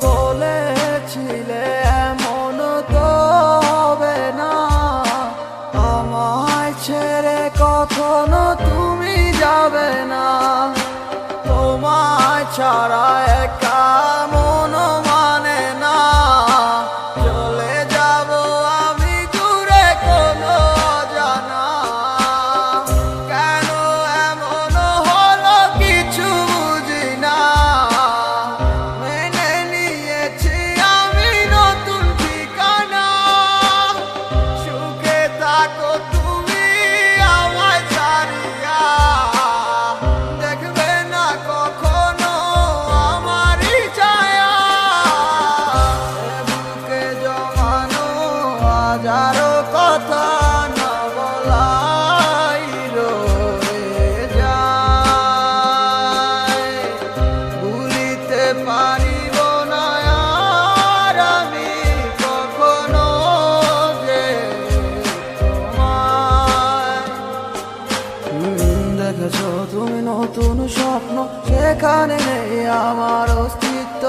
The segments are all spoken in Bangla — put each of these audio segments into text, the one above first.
বলেছিলে এমন তো হবে না, আমায় ছেড়ে কখনো তুমি যাবে না। তোমায় ছাড়া একা মন মানে না, চলে যাব আমি দূরে কোনো অজানা। কেন এমন হলো কিছু বুঝি না, মেনে নিয়েছি আমি নতুন ঠিকানা। সুখে থাকো তুমি আমায় ছাড়িয়া, দেখবে না কখনো আমারই ছায়া। বুকে জমানো হাজারো কথা না বলাই রয়ে যায়, ভুলিতে পারিব না আর আমি কখনো যে তোমায়। দেখেছো তুমি নতুন স্বপ্ন, সেখানে নেই আমার অস্তিত্ব।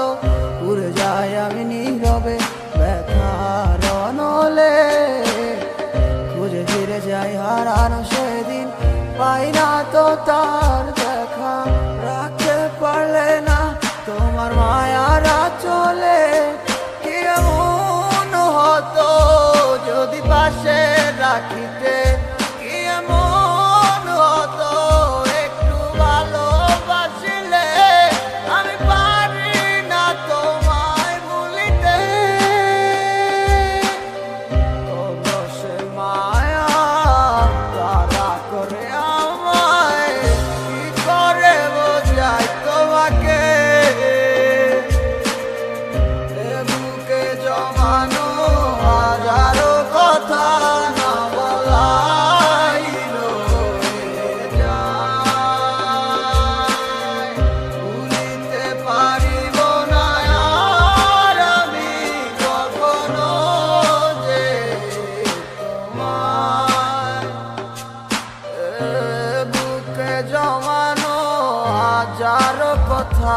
উড়ে যাই আমি নীরবে ব্যথার অনলে, খুঁজে ফিরে যাই হারানো সেদিন, পাই না তো তার দেখা। রাখতে পারলে না তোমার মায়ার আঁচলে, কি এমন হতো যদি পাশে রাখিতে, কি এমন হতো একটু ভালোবাসিলে। আমি পারি না তোমায় ভুলিতে, তবু সে মায়া তারা করে আমায়, কি করে বোঝাই তোমাকে। এ বুকে জমানো হাজারো কথা না বলাই রয়ে যায়, ভুলিতে পারিব না আর আমি কখনো যে তোমায়। এ বুকে জমানো হাজারো কথা